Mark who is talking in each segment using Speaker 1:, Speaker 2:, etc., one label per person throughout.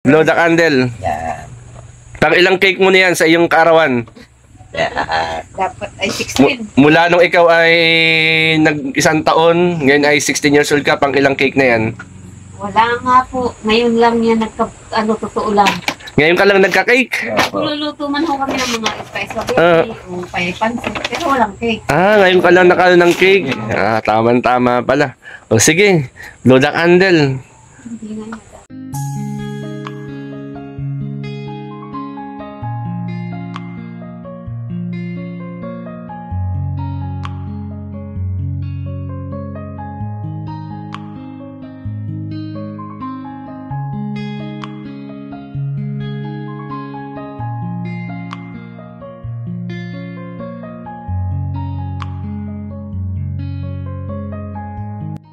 Speaker 1: Blow the candle.
Speaker 2: Yan.
Speaker 1: Pang ilang cake mo na yan sa iyong kaarawan?
Speaker 2: Yan.
Speaker 3: Dapat ay 16.
Speaker 1: Mula nung ikaw ay nag-isang taon, ngayon ay 16 years old ka, pang ilang cake na yan?
Speaker 3: Wala nga po. Ngayon lang yan, totoo lang.
Speaker 1: Ngayon ka lang nagka-cake?
Speaker 3: Luluto man ho kami ng mga spice spaghetti o pansit, pero walang cake.
Speaker 1: Ngayon ka lang nakano ng cake. Tama-tama pala. O sige, blow the candle.
Speaker 3: Hindi nga yata.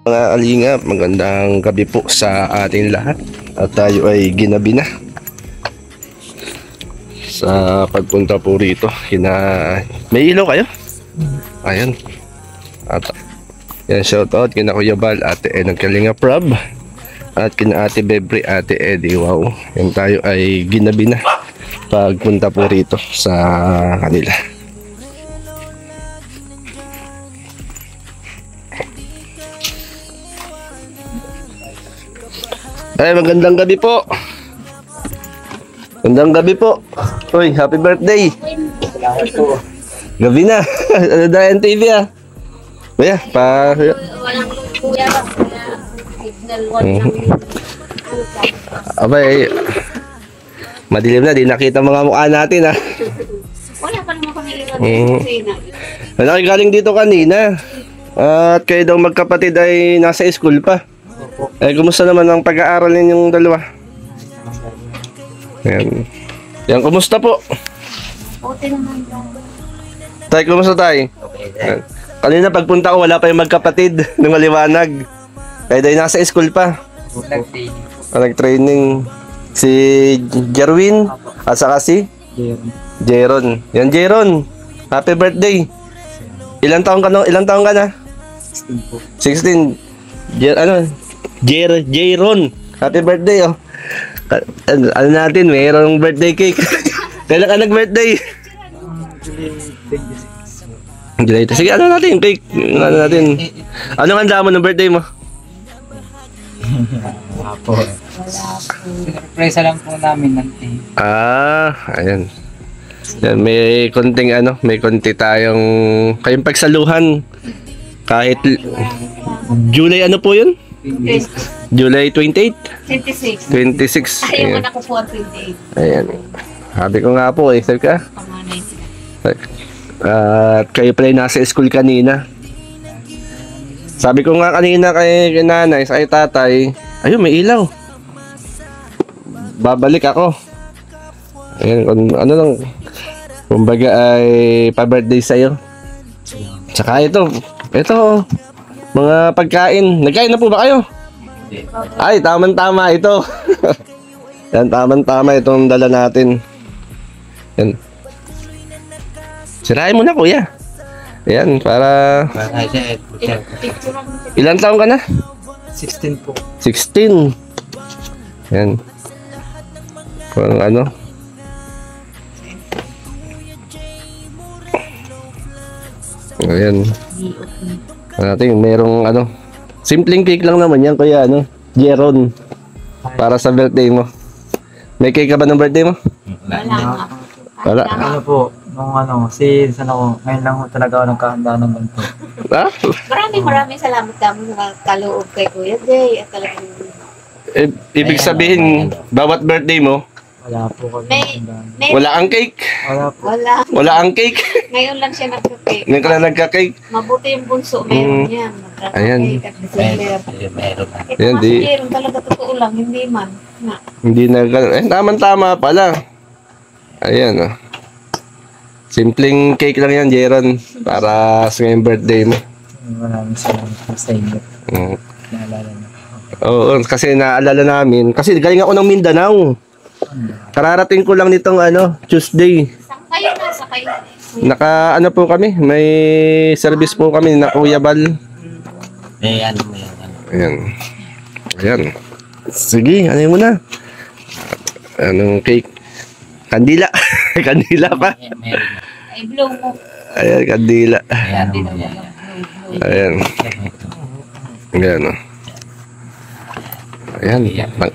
Speaker 1: Mga alingap, magandang gabi po sa ating lahat. At tayo ay ginabi na sa pagpunta po rito. May ilaw kayo? Ayan. At yan, shoutout kina Kuya Bal, Ate Enang Kalinga Prab, at kina Ate Bebre, Ate Eddie. Wow, yan, tayo ay ginabi na pagpunta po rito sa kanila. Ay, magandang gabi po. Magandang gabi po. Uy, happy birthday. Gabi na. Ano dahil TV ah? Kuya,
Speaker 3: Walang kuya ba? Signal
Speaker 1: abay, madilim na, di nakita mga mukha natin ah.
Speaker 3: Wala pa naman kami ilan sa kusina.
Speaker 1: Ano kayo galing dito kanina? At kayo daw magkapatid ay nasa school pa. Kumusta naman ang pag-aaral ninyong dalawa? Yan. Yan, kumusta po?
Speaker 3: Buti naman daw.
Speaker 1: Tay, kumusta tay?
Speaker 2: Okay.
Speaker 1: Kanina pagpunta ko, wala pa yung magkapatid ng maliwanag. Kaya dahil nasa school pa. Nag-training. Si Jerwin at saka si Jeron. Yan, Jeron. Happy birthday. Ilang taong ka na? 16. Jeron. Happy birthday oh. Ano natin, mayroong birthday cake. Kailan ka nag-birthday? July 26. Sige, ano natin, cake. Ano natin? Anong handa mo ng birthday mo?
Speaker 4: Wala po. Surprise lang po namin ng cake.
Speaker 1: Ayan. Yan, may konti tayong kayong pagsaluhan. Kahit July ano po yun? July 28?
Speaker 3: 26.
Speaker 1: 26.
Speaker 3: Ayaw mo
Speaker 1: Ayan.
Speaker 3: na ko po 28.
Speaker 1: Ayan. Sabi ko nga po, sabi ka?
Speaker 3: Panganay sila.
Speaker 1: At kayo pala nasa school kanina. Sabi ko nga kanina kay nanay, sa kay tatay, ayun, may ilaw. Babalik ako. Ayan, ano lang, kumbaga ay pa-birthday sa'yo. Tsaka ito, mga pagkain. Nagkain na po ba kayo? Ay, tama-tama ito. Yan, tama-tama itong dala natin. Yan. Sirain mo na, kuya. Ayan, para... Ilang taon ka na?
Speaker 4: 16 po.
Speaker 1: 16. Yan. Kung ano. Ayan. Natin, merong simpleng cake lang naman yan, kuya, Jeron. Para sa birthday mo. May cake ka ba ng birthday mo?
Speaker 3: Wala nga.
Speaker 1: Wala.
Speaker 4: Ano po, since ngayon lang po talaga ako nagkahanda ng ganito.
Speaker 3: Maraming salamat kami sa kaloob kay Kuya Jay at talagang
Speaker 1: Ibig sabihin, bawat birthday mo,
Speaker 4: Wala po kami
Speaker 3: May-
Speaker 4: handaan.
Speaker 1: wala ang cake.
Speaker 4: Wala po.
Speaker 1: Wala ang cake.
Speaker 3: Ngayon lang siya nagka-cake.
Speaker 1: Ngayon ka lang nagka-cake.
Speaker 3: Mabuti yung bunso, meron yan.
Speaker 1: Ayan.
Speaker 3: Nagka-cake at December.
Speaker 2: Meron na.
Speaker 3: Ito
Speaker 1: Ayan,
Speaker 3: nga
Speaker 1: di-
Speaker 3: si Jeron talaga totoo lang, hindi man. Na.
Speaker 1: Hindi na tama-tama pala. Ayan, oh. Simpleng cake lang yan, Jeron. Para sa ngayong birthday mo.
Speaker 4: Maraming salamat po sa inyo.
Speaker 1: Mm.
Speaker 4: Naalala na.
Speaker 1: Oo, kasi naalala namin. Kasi galing ako ng Mindanao. Kararating ko lang nitong Tuesday.
Speaker 3: Saan kayo na? Sa kayo?
Speaker 1: Naka po kami, may service po kami na Kuya Bal.
Speaker 2: May ano mo yan.
Speaker 1: Ayan. Ayan. Sige, ano mo na. Anong cake? Kandila. Kandila pa.
Speaker 2: Meron na.
Speaker 3: Ay, blow mo.
Speaker 1: Ayan, kandila.
Speaker 2: Ayan,
Speaker 3: Sabi daw,
Speaker 2: ayan.
Speaker 3: blow.
Speaker 1: Ayan. Ayan, oh. Ayan.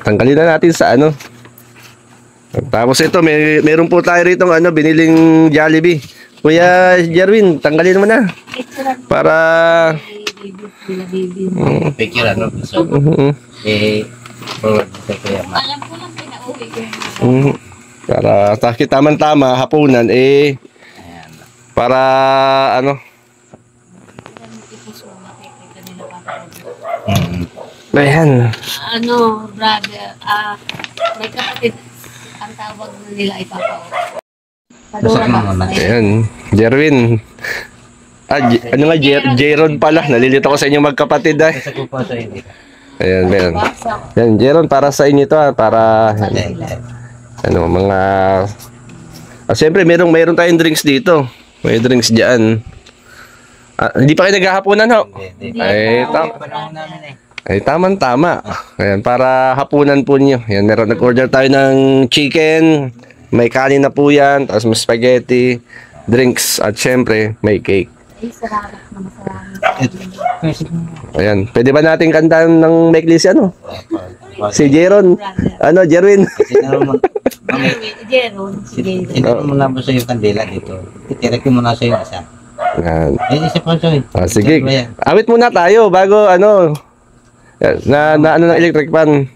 Speaker 1: Tanggalin na natin sa ano. Tapos ito, meron po tayo rito biniling Jollibee. Kuya Jerwin, tanggalin mo na.
Speaker 3: Ito lang.
Speaker 1: Para...
Speaker 3: Baby.
Speaker 2: Picture ano. So, forward sa Kuya Ma.
Speaker 3: Alam ko lang pinauwi ko yun.
Speaker 1: Para tama hapunan
Speaker 2: Ayan.
Speaker 1: para ano. Ayan.
Speaker 3: Ano, brother, may kapatid, ang tawag na nila ay Papa.
Speaker 2: Basta mo muna.
Speaker 1: Ayan. Jerwin. Ano nga, Jeron pala. Nalilito ko sa inyo magkapatid ay.
Speaker 2: Basta ko po sa hindi.
Speaker 1: Ayan, meron. Yan, Jeron, para sa inyo to para mga siyempre mayroon tayong drinks dito. May drinks diyan. Hindi pa kayo naghahaponan ho. Ay, tama. Ayan, para hapunan po niyo. Ayan, nag-order tayo ng chicken, may kanin na po yan, tapos may spaghetti, drinks, at syempre, may cake.
Speaker 3: Ay, salamat na masalamat.
Speaker 1: Ayan, pwede ba natin kantahan ng necklace Si Jeron. Jerwin.
Speaker 3: Jeron, sige.
Speaker 2: Sinaro mo lang mo sa yung kandila dito. Itirek mo na sa yung isa.
Speaker 1: Ayan.
Speaker 2: Isa pa sa yung.
Speaker 1: Sige. Awit muna tayo bago na ng electric fan.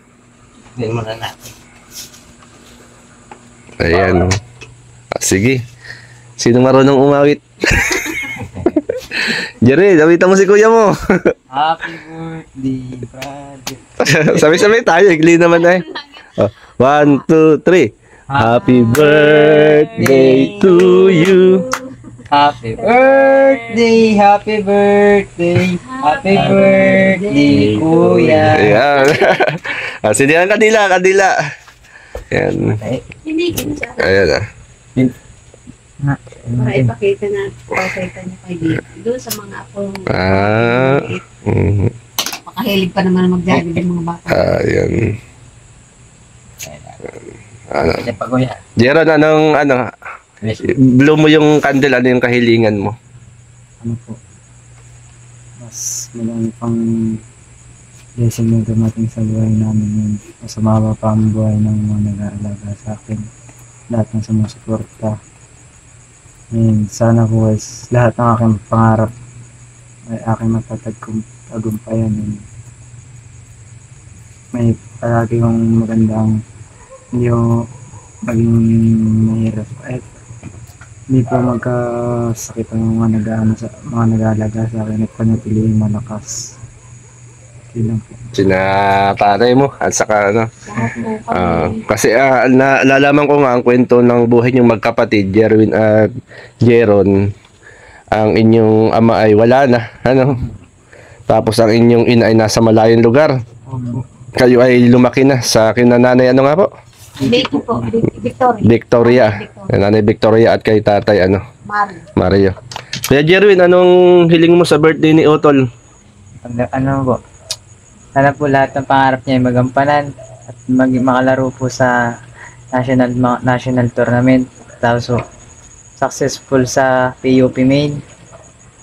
Speaker 2: Hindi mo na natin.
Speaker 1: Ayan. Sige. Sino marunong umawit? Jerry, awitan mo si kuya mo.
Speaker 4: Happy birthday, brother.
Speaker 1: Sabay-sabay tayo. Igli naman eh. 1, 2, 3. Happy birthday to you.
Speaker 4: Happy birthday, happy birthday, happy birthday, kuya.
Speaker 1: Ayan. Sige ang kadila. Ayan.
Speaker 3: Hindi ko siya.
Speaker 1: Ayan.
Speaker 3: Para ipakita na niya kay Dito. Doon sa mga ako. Makahilig pa naman mag-jogging ng mga bata.
Speaker 1: Ayan.
Speaker 2: Kasi pa Kuya.
Speaker 1: Jeron, blow mo yung candle, ano yung kahilingan mo?
Speaker 4: Ano po? Mas malaki pang blessing yung dumating sa buhay namin yun. Mas sumaba pa ang buhay ng mga nag-aalaga sa akin. Lahat ng sumusuporta. And sana po guys, lahat ng aking pangarap ay aking matatagumpayan. And may palagi kong magandang hindi ko maging mahirap. Hindi po magkasakit ang mga nag-aalaga sa akin at panatilihin malakas. Yun lang po.
Speaker 1: Sina tatay mo at saka
Speaker 3: Lahat po kami.
Speaker 1: kasi nalalaman ko nga ang kwento ng buhay niyong magkapatid, Jerwin at Jeron. Ang inyong ama ay wala na, tapos ang inyong ina ay nasa malayong lugar. Kayo ay lumaki na sa kinananay, nga po?
Speaker 3: Dito po, Victoria.
Speaker 1: Victoria. Nanay Victoria at kay tatay Mario. Kaya Jerwin, anong hiling mo sa birthday ni Otol?
Speaker 4: Ano po? Sana po lahat ng pangarap niya ay magampanan at makalaro po sa national tournament. Tapos po, successful sa PUP main.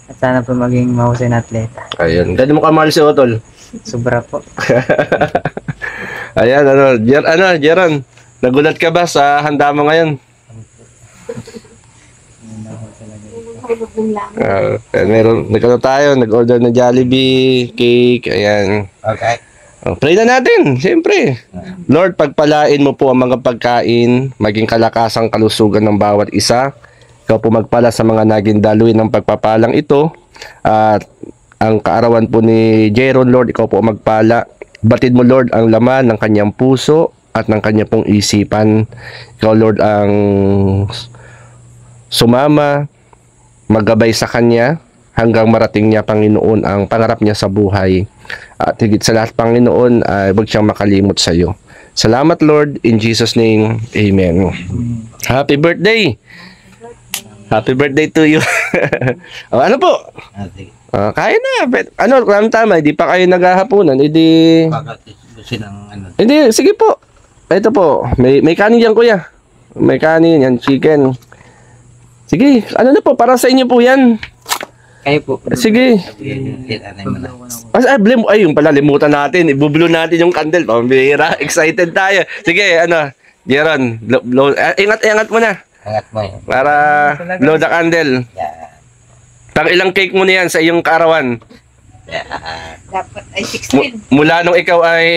Speaker 4: At sana po maging mahusay na atleta.
Speaker 1: Ayun. Gano'n mo kamahal si Otol?
Speaker 4: Sobra po.
Speaker 1: Ayan, Jeron, nagulat ka ba sa handa mo ngayon?
Speaker 3: Hulog ng langit.
Speaker 1: Nag-order ng Jollibee, cake, ayan.
Speaker 2: Okay.
Speaker 1: Pray na natin, siyempre. Lord, pagpalain mo po ang mga pagkain, maging kalakasang kalusugan ng bawat isa. Ikaw po magpala sa mga naging daluin ng pagpapalang ito. At ang kaarawan po ni Jeron, Lord, ikaw po magpala. Batid mo, Lord, ang laman ng kanyang puso at ng kanyang pong isipan. Ikaw, Lord, ang sumama, maggabay sa kanya hanggang marating niya, Panginoon, ang pangarap niya sa buhay. At higit sa lahat, Panginoon, huwag siyang makalimot sa iyo. Salamat, Lord, in Jesus' name, Amen. Happy birthday! Happy birthday to you. Ano po?
Speaker 2: Sige.
Speaker 1: Kaya na. Tama, hindi pa kayo naghahaponan. Hindi,
Speaker 2: Pagkatisusin ng
Speaker 1: sige po. Ito po, may kanin yan kuya. May kanin yan, chicken. Sige, ano na po, para sa inyo po yan.
Speaker 2: Kayo po.
Speaker 1: Sige.
Speaker 2: Anay mo na.
Speaker 1: Yung pala, limutan natin. Ibublo natin yung candle. Pambira, excited tayo. Sige, ano, Jeron, ingat mo na.
Speaker 2: Angat mo yun.
Speaker 1: Para blow the candle.
Speaker 2: Yeah.
Speaker 1: Pang ilang cake mo na yan sa iyong kaarawan?
Speaker 2: Yeah.
Speaker 3: Dapat ay 16.
Speaker 1: Mula nung ikaw ay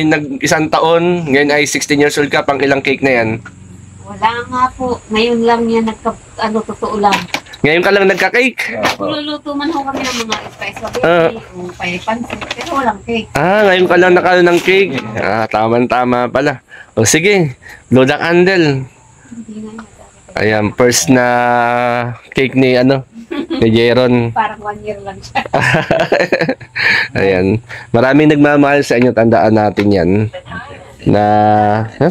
Speaker 1: nag-isang taon, ngayon ay 16 years old ka, pang ilang cake na yan?
Speaker 3: Wala nga po. Ngayon lang yan totoo lang.
Speaker 1: Ngayon ka lang nagka-cake?
Speaker 3: Luluto man ho kami ng mga spice spaghetti o pansit, pero walang cake.
Speaker 1: Ngayon ka lang ng cake. Tama-tama pala. O sige, blow the candle.
Speaker 3: Hindi nga yata.
Speaker 1: Ayan, first na cake ni ni Jeron.
Speaker 3: Parang 1 year lang siya.
Speaker 1: Ayan. Maraming nagmamahal sa inyo, tandaan natin yan.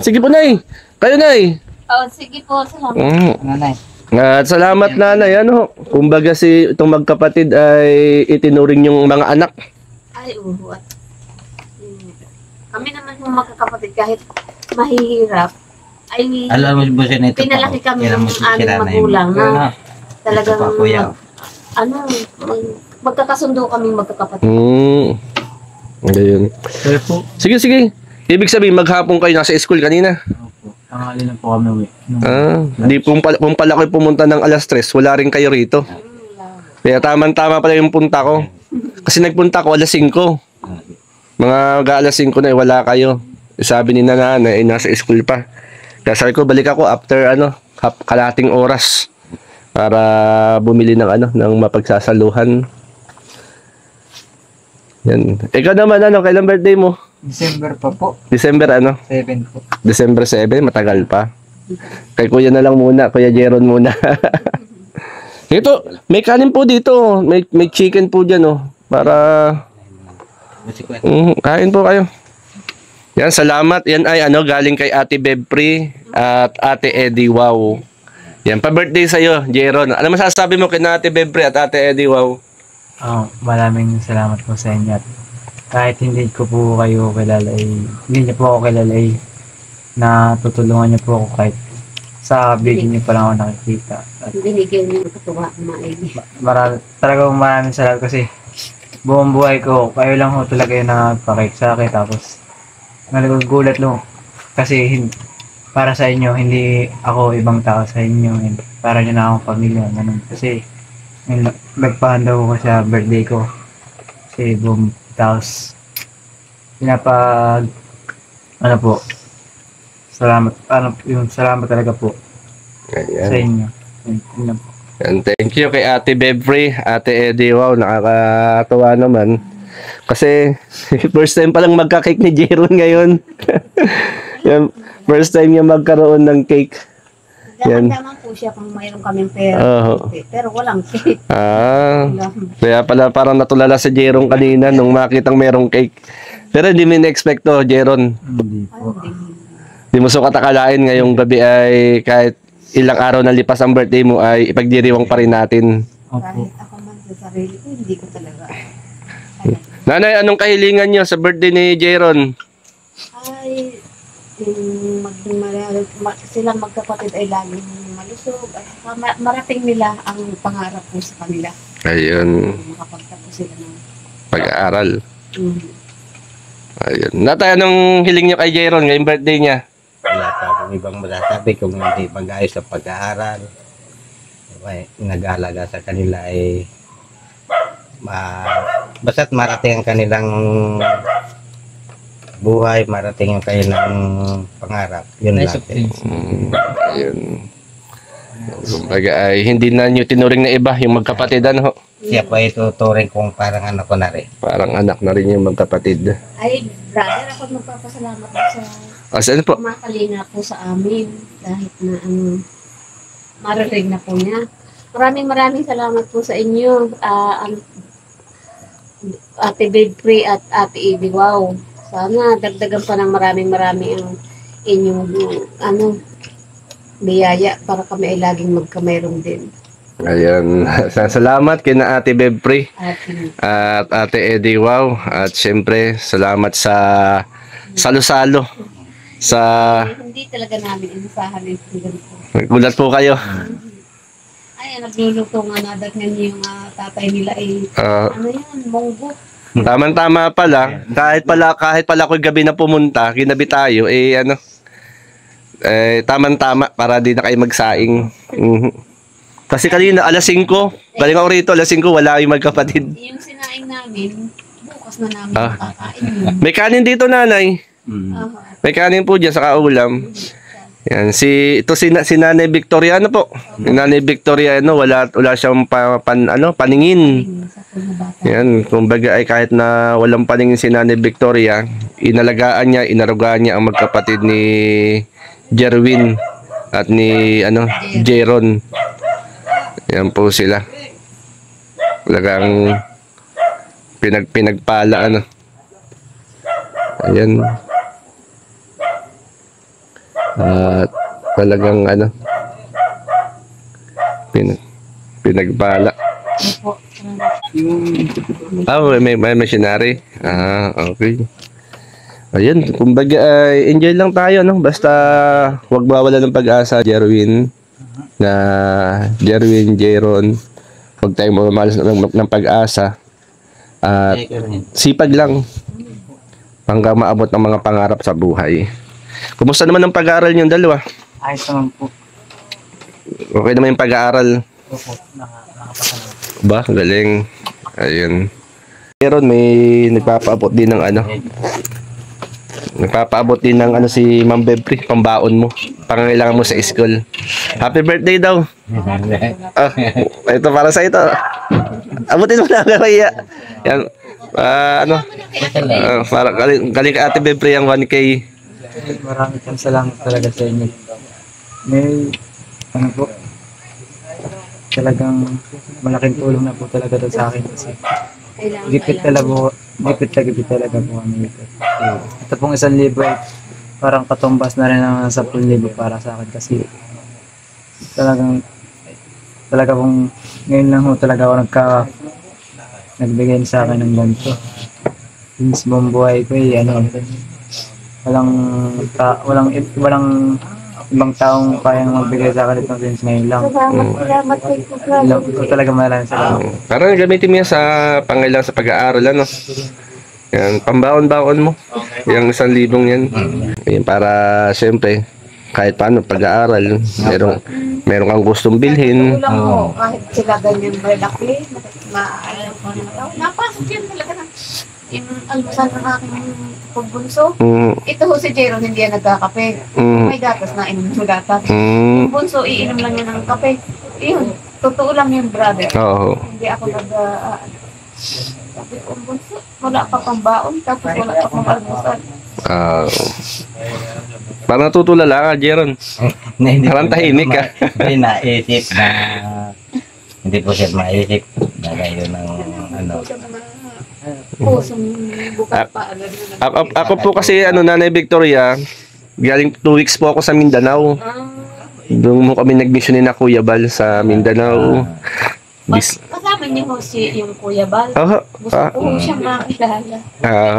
Speaker 1: Sige po, Nay. Kayo, Nay.
Speaker 3: Oh, sige po, salamat.
Speaker 2: Nanay.
Speaker 1: At salamat, Nanay. Kumbaga itong magkapatid ay itinuring yung mga anak.
Speaker 3: Ay, at kami naman yung magkakapatid kahit mahihirap, ay
Speaker 2: Alam mo siya nito.
Speaker 3: pinalaki kami ng aming magulang na talagang
Speaker 2: Ito pa, kuya.
Speaker 3: magkakasundo kaming magkakapatid.
Speaker 1: Ayun.
Speaker 4: Pero po,
Speaker 1: Sige. Ibig sabihin, maghapon kayo nasa school kanina.
Speaker 4: opo, tanghali lang po kami uwi.
Speaker 1: Di kung pala kayo pumunta ng alas 3, wala rin kayo rito. Kaya tama pala yung punta ko. Kasi nagpunta ko alas 5. Mga alas 5 na wala kayo. Sabi ni nanay, nasa school pa. Kaya sabi ko, balik ako after kalating oras para bumili ng mapagsasaluhan. Yan. Ikaw naman, kailan birthday mo?
Speaker 4: December pa po,
Speaker 1: December
Speaker 4: 7 po.
Speaker 1: December 7, matagal pa. Kay kuya na lang muna, kuya Jeron muna. Ito, may kanin po dito. May chicken po dyan, para kain po kayo. Yan, salamat. Yan ay galing kay Ate Bebpri at Ate Eddie Wow. Yan, pa-birthday sa'yo, Jeron. Ano masasabi mo kay Ate Bebpri at Ate Eddie Wow?
Speaker 4: Maraming salamat po sa inyo. At kahit hindi ko po kayo kilala, hindi niyo po ako kilala, na tutulungan niyo po ako kahit sa video niyo pa lang ako nakikita. At
Speaker 3: Binigyan niyo ng katuwa ng maigi.
Speaker 4: talagang maraming salamat kasi buong buhay ko, kayo lang ho talaga yung nagpakik sa akin. Tapos nalagugulat lang kasi para sa inyo, hindi ako ibang tao sa inyo. Para niyo na akong pamilya. Ganun. Kasi nagpahanda ko sa birthday ko. Kasi tapos salamat talaga po
Speaker 1: Ayan.
Speaker 4: sa inyo. Yun lang po.
Speaker 1: And thank you kay Ate Bebpri, Ate Eddie. Wow, nakakatuwa naman. Kasi first time pa lang magka-cake ni Jeron ngayon. Yan, first time niya magkaroon ng cake. Yan.
Speaker 3: Daman po siya kung mayroon kaming pera.
Speaker 1: Oo.
Speaker 3: Pero walang cake.
Speaker 1: Kaya pala parang natulala si Jeron kanina nung makitang merong cake. Pero hindi mo na-expect to, Jeron.
Speaker 4: Hindi po.
Speaker 1: Hindi mo sukat akalain ngayong gabi ay kahit ilang araw na lipas ang birthday mo ay ipagdiriwang pa rin natin.
Speaker 4: Opo.
Speaker 3: Kahit ako man sa sarili ko, hindi ko talaga.
Speaker 1: Nanay, anong kahilingan niyo sa birthday ni Jeron?
Speaker 3: Ay, silang magkapatid ay laging malusog at saka marating nila ang pangarap ko sa kanila.
Speaker 1: Ayun,
Speaker 3: Makapagtapos sila ng
Speaker 1: pag-aaral. Ayun. Natay, anong hiling niyo kay Jeron ngayong birthday niya?
Speaker 2: Wala pa akong ibang masasabi kung hindi mag-ayos sa pag-aaral. Nag-aalaga sa kanila ay basta't marating ang kanilang buhay, marating yung kanilang pangarap. Yun lang.
Speaker 1: Ayun. Kumbaga ay hindi na niyo tinuring na iba yung magkapatid,
Speaker 2: Siya pa ituturing kung parang anak ko na rin.
Speaker 1: Parang anak na rin yung magkapatid.
Speaker 3: Ay, brother, ako magpapasalamat po sa
Speaker 1: Saan po?
Speaker 3: kumakalinga po sa amin kahit na marinig na po niya. Maraming salamat po sa inyo, Ate Bebpri at Ate Eddie. Wow. Sana dagdagan pa ng maraming ang inyong biyaya para kami ay laging magkamayroon din.
Speaker 1: Ayan. Salamat kina Ate Bebpri
Speaker 3: At
Speaker 1: at Ate Eddie. Wow. At syempre, salamat sa salo-salo Sa
Speaker 3: Hindi talaga namin inasahan yung ganito.
Speaker 1: gulat po kayo.
Speaker 3: Ay, nagluluto nga nadatnan yung tatay nila ay,
Speaker 1: Ah,
Speaker 3: ano yun, monggo.
Speaker 1: tama-tama pala. Kahit pala ako gabi na pumunta, ginabi tayo, ano, tama-tama para di na kayo magsaing. Mhm. Kasi kanina, alas 5, galing ako rito, alas 5, wala yung magkapatid.
Speaker 3: Yung sinaing namin, bukas na namin
Speaker 1: Ah.
Speaker 3: makakain yun.
Speaker 1: May kanin dito, nanay.
Speaker 3: Aha.
Speaker 1: May kanin po dyan sa kaulam. Yan, si Nanay Victoria, ano po? Si Nanay Victoria, ano, wala siyang paningin.
Speaker 3: Sa mga bata.
Speaker 1: Yan, kumbaga ay kahit na walang paningin si Nanay Victoria, inalagaan niya, inarugaan niya ang magkapatid ni Jerwin at ni Jeron. Yan po sila. Talagang pinagpala ano. Ayan. At talagang pinagpala.
Speaker 3: Opo.
Speaker 1: May machinery. Okay. Ayun, kumbaga ay enjoy lang tayo, no? Basta wag mawala ng pag-asa, Jerwin. Jeron. Huwag tayong mamalas ng pag-asa. At sipag lang hanggang maabot ng mga pangarap sa buhay. Kumusta naman ang pag-aaral niyong dalawa?
Speaker 4: Ayos naman po.
Speaker 1: Okay naman yung pag-aaral?
Speaker 4: Opo, nakapasalamat.
Speaker 1: Ba, galing. Ayun. Meron may nagpapaabot din ng si Ma'am Bebri, pambaon mo. Pangangailangan mo sa school. Happy birthday daw. Ito para sa ito. Abutin mo na kaya. Yan. Para galing ka Ate Bebri ang 1K.
Speaker 4: Maraming salamat talaga sa inyo. May, po, talagang malaking tulong na po talaga doon sa akin kasi gipit talaga po kami ito. Ito pong 1,000 ay parang katumbas na rin ng 10,000 para sa akin kasi talaga pong ngayon lang po talaga ako nagbigay sa akin ng ganito. Since buong buhay ko walang ibang taong kayang magbigay sa akin itong since ngayon lang.
Speaker 3: Salamat kay
Speaker 4: Ito talaga maraming salamat.
Speaker 1: Parang gamitin mo yan sa pangailangan sa pag-aaral, ano? Yan, pambaon-baon mo. Yung 1,000 yan. Yan, para siyempre, kahit paano pag-aaral, meron kang gustong bilhin.
Speaker 3: Ulang mo, kahit sila ganyan malaki, maalam ko na. Napasok yun talaga na. Yung almusal ng aking pagbunso. Ito ho si Jeron, hindi yan nagkakape. May gatas na, inom ng gatas. Yung bunso, iinom lang yan ng kape. Yun, totoo lang yung brother.
Speaker 1: Oo.
Speaker 3: Hindi ako sabi ko, bunso, wala pa pang baon, tapos wala pa pang almusal.
Speaker 1: Parang natutulala ka, Jeron. Parang tahimik ka.
Speaker 2: Hindi naisip na hindi po siya maisip na kayo ng
Speaker 3: Pusong bukas pa.
Speaker 1: Ako po kasi, Nanay Victoria, galing 2 weeks po ako sa Mindanao. Doon mo kami nag-mission ni na Kuya Bal sa Mindanao.
Speaker 3: Kasama niyo ho yung Kuya Bal. Gusto ko ho siyang makakilala.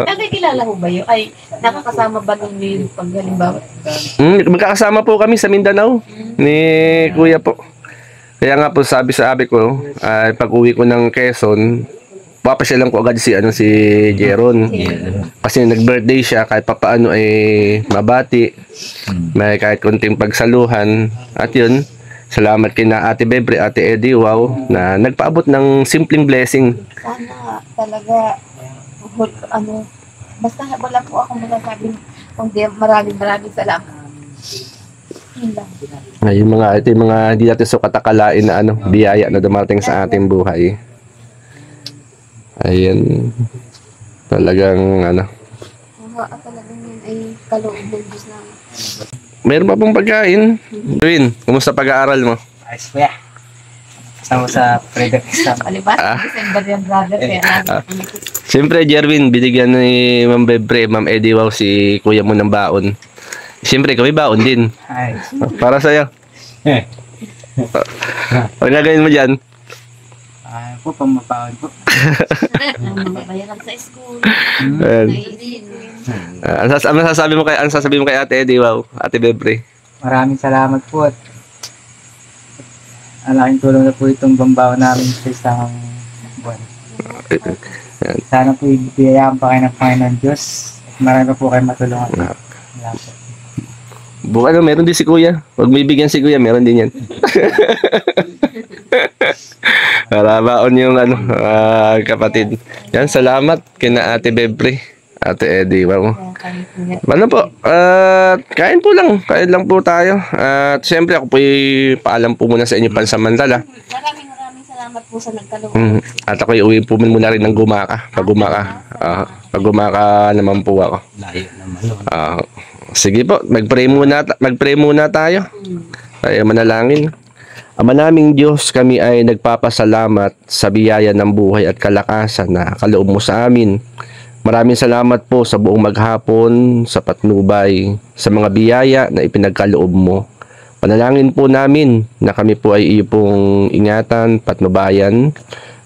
Speaker 3: Nakikilala ho ba yun? Ay, nakakasama ba nun yung paghalimbawa?
Speaker 1: Magkakasama po kami sa Mindanao ni Kuya po. Kaya nga po sabi ko, pag uwi ko ng Quezon, papasyalan ko agad si Jeron. Kasi nag-birthday siya, kahit papaano mabati. May kahit konting pagsaluhan. At yun, salamat kina Ate Bebri, Ate Eddie, wow, na nagpaabot ng simpleng blessing.
Speaker 3: Sana talaga, basta wala po akong masasabi, kundi maraming salamat. Yun lang.
Speaker 1: Ito yung mga hindi natin so katakalain na biyaya na dumating sa ating buhay. Ayan. Talagang
Speaker 3: Talagang yun ay kaloob ng Diyos na.
Speaker 1: Meron pa pong pagkain. Win, kumusta pag-aaral mo?
Speaker 4: Ayos po ya. Kasama sa pre-deck exam.
Speaker 3: Alibas, December yung brother, kaya
Speaker 1: Siyempre, Jerwin, binigyan ni Ma'am Bebre, Ma'am Eddie, wow, si kuya mo ng baon. Siyempre, kami baon din.
Speaker 4: Ayos.
Speaker 1: Para sa'yo. Ang gagawin mo dyan?
Speaker 4: Ayaw po, pamapawan po.
Speaker 3: mga bayaran sa school.
Speaker 1: Ayan.
Speaker 3: Naiisin.
Speaker 1: Ano sasabi mo kay Ate Eddie, wow, Ate Bebre?
Speaker 4: Maraming salamat po at malaking tulong na po itong bambaw namin sa isang buwan. Sana po ibigayaan pa kayo ng Panginoon Diyos at marami pa po kayo matulungan. Salamat po.
Speaker 1: Meron din si Kuya. Huwag mo ibigyan si Kuya, meron din yan. Para baon yung kapatid. Yan, salamat kina Ate Bebre, Ate Eddie, wow. Ano po, kain kain lang po tayo. At siyempre ako po paalam po muna sa inyo pansamantala.
Speaker 3: Maraming salamat po sa nagkaloob.
Speaker 1: At ako uwi po muna rin ng gumaka. Pag gumaka naman po ako.
Speaker 2: Layo naman.
Speaker 1: Sige po, mag-pray muna tayo. Tayo manalangin. Ama naming Diyos, kami ay nagpapasalamat sa biyaya ng buhay at kalakasan na kaloob mo sa amin. Maraming salamat po sa buong maghapon, sa patnubay, sa mga biyaya na ipinagkaloob mo. Panalangin po namin na kami po ay iyong ingatan, patnubayan,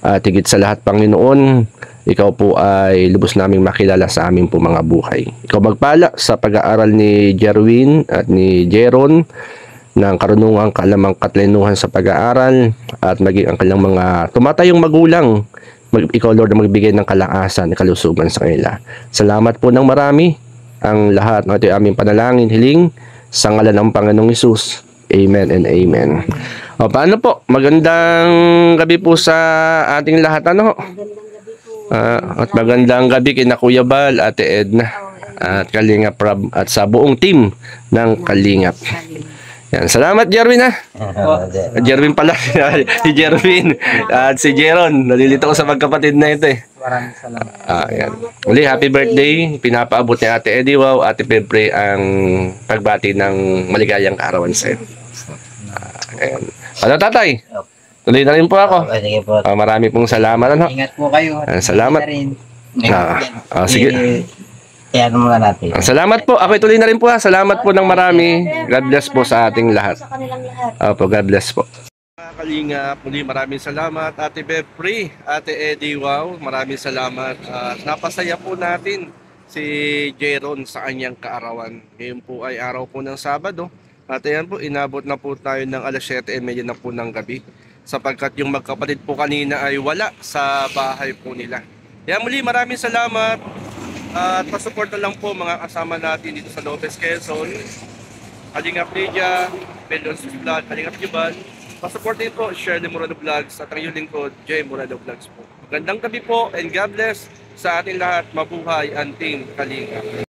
Speaker 1: at higit sa lahat, Panginoon, ikaw po ay lubos naming makilala sa aming po mga buhay. Ikaw magpala sa pag-aaral ni Jerwin at ni Jeron ng karunungan, kalamang katlenuhan sa pag-aaral at maging ang kanilang mga tumatayong magulang. Ikaw, Lord, na magbigay ng kalakasan, kalusugan sa kanila. Salamat po ng marami ang lahat ng ito aming panalangin, hiling sa ngalan ng Panginoong Hesus. Amen and amen. O, paano po? Magandang gabi po sa ating lahat. Ano? At magandang gabi kina Kuya Bal, Ate Edna, at Kalingap Prab, at sa buong team ng Kalingap. Yan. Salamat, Jerwin, ha? Jerwin pala. Si Jerwin at si Jeron. Nalilito ko sa magkapatid na ito, eh.
Speaker 4: Maraming salamat.
Speaker 1: Yan. Uli, happy birthday. Pinapaabot ni Ate Eddie, wow, Ate Bebre ang pagbati ng maligayang kaarawan sa'yo. Ayan. Ano, tatay? Tuloy na rin po ako.
Speaker 2: Sige po.
Speaker 1: Marami pong salamat. Ano?
Speaker 4: Ingat po kayo.
Speaker 1: Salamat. Sige.
Speaker 2: Kaya muna natin.
Speaker 1: Salamat po. Ako tuloy na rin po, ha. Salamat po ng marami. God bless po sa ating lahat.
Speaker 3: Sa kanilang lahat.
Speaker 1: Opo, God bless po. Mga Kalingap, muli maraming salamat. Ate Bebre, Ate Eddie, wow. Maraming salamat. Napasaya po natin si Jeron sa kanyang kaarawan. Ngayon po ay araw po ng Sabado. At ayan po, inabot na po tayo ng alas 7:30 na po ng gabi. Sapagkat yung magkapatid po kanina ay wala sa bahay po nila. Kaya muli maraming salamat. At pasuporta lang po mga kasama natin dito sa Lopez, Quezon. Kalingap Lydia, Belons Vlog, Kalingap Jubal. Pasuportin po, share the Morado Vlogs at ang iyong lingkod, Jay Morado Vlogs po. Magandang gabi po and God bless sa ating lahat. Mabuhay ang Team Kalingap.